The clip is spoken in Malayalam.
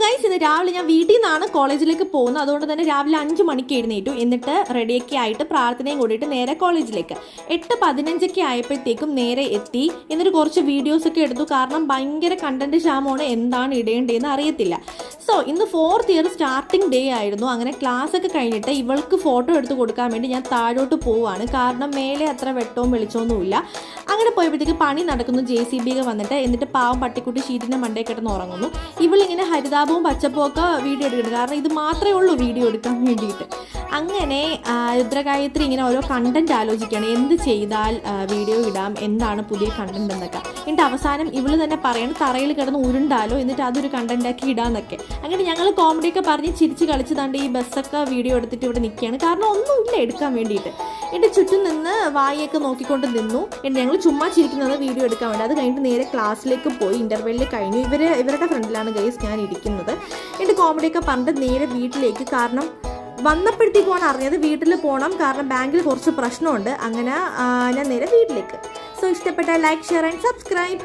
ഗൈസ്, ഇന്ന് രാവിലെ ഞാൻ വീട്ടിൽ നിന്നാണ് കോളേജിലേക്ക് പോകുന്നത്. അതുകൊണ്ട് തന്നെ രാവിലെ 5 മണിക്ക് എഴുന്നേറ്റു. എന്നിട്ട് റെഡിയൊക്കെ ആയിട്ട് പ്രാർത്ഥനയും കൂടിയിട്ട് നേരെ കോളേജിലേക്ക് 8:15 ആയപ്പോഴത്തേക്കും നേരെ എത്തി. എന്നിട്ട് കുറച്ച് വീഡിയോസൊക്കെ എടുത്തു. കാരണം ഭയങ്കര കണ്ടന്റ് ക്ഷാമമാണ്, എന്താണ് ഇടേണ്ടതെന്ന് അറിയത്തില്ല. സോ ഇന്ന് 4th ഇയർ സ്റ്റാർട്ടിംഗ് ഡേ ആയിരുന്നു. അങ്ങനെ ക്ലാസ് ഒക്കെ കഴിഞ്ഞിട്ട് ഇവൾക്ക് ഫോട്ടോ എടുത്ത് കൊടുക്കാൻ വേണ്ടി ഞാൻ താഴോട്ട് പോവുകയാണ്. കാരണം മേലെ അത്ര വെട്ടവും വെളിച്ചമൊന്നുമില്ല. അങ്ങനെ പോയപ്പോഴത്തേക്ക് പണി നടക്കുന്നു. JCB ഒക്കെ വന്നിട്ട്. എന്നിട്ട് പാവം പട്ടിക്കുട്ടി ഷീറ്റിൻ്റെ മണ്ടേ കിടന്ന് ഉറങ്ങുന്നു. ഇവളിങ്ങനെ ഹരിതാപവും പച്ചപ്പും ഒക്കെ വീഡിയോ എടുക്കുന്നത്. കാരണം ഇത് മാത്രമേ ഉള്ളൂ വീഡിയോ എടുക്കാൻ വേണ്ടിയിട്ട്. അങ്ങനെ രുദ്രഗായത്രി ഇങ്ങനെ ഓരോ കണ്ടന്റ് ആലോചിക്കുകയാണ്, എന്ത് ചെയ്താൽ വീഡിയോ ഇടാം, എന്താണ് പുതിയ കണ്ടന്റ് എന്നൊക്കെ. എന്നിട്ട് അവസാനം ഇവള് തന്നെ പറയണം തറയിൽ കിടന്ന് ഉരുണ്ടാലോ, എന്നിട്ട് അതൊരു കണ്ടന്റാക്കി ഇടാന്നൊക്കെ. അങ്ങനെ ഞങ്ങൾ കോമഡിയൊക്കെ പറഞ്ഞ് ചിരിച്ച് കളിച്ചതാണ്ട് ഈ ബസ്സൊക്കെ വീഡിയോ എടുത്തിട്ട് ഇവിടെ നിൽക്കുകയാണ്. കാരണം ഒന്നുമില്ല എടുക്കാൻ വേണ്ടിയിട്ട്. എന്നിട്ട് ചുറ്റും നിന്ന് വായിയൊക്കെ നോക്കിക്കൊണ്ട് നിന്നു. എന്നിട്ട് ഞങ്ങൾ ചുമ്മാ ചിരിക്കുന്നത് വീഡിയോ എടുക്കാൻ വേണ്ടി. അത് കഴിഞ്ഞിട്ട് നേരെ ക്ലാസ്സിലേക്ക് പോയി. ഇൻ്റർവെല്ലിൽ കഴിഞ്ഞു. ഇവരുടെ ഫ്രണ്ടിലാണ് ഗൈസ് ഞാൻ ഇരിക്കുന്നത്. എന്നിട്ട് കോമഡിയൊക്കെ പറഞ്ഞിട്ട് നേരെ വീട്ടിലേക്ക്. കാരണം വന്നപ്പോഴത്തേക്കുമാണ് അറിഞ്ഞത് വീട്ടിൽ പോകണം, കാരണം ബാങ്കിൽ കുറച്ച് പ്രശ്നമുണ്ട്. അങ്ങനെ ഞാൻ നേരെ വീട്ടിലേക്ക്. സോ ഇഷ്ടപ്പെട്ട ലൈക്ക്, ഷെയർ ആൻഡ് സബ്സ്ക്രൈബ്.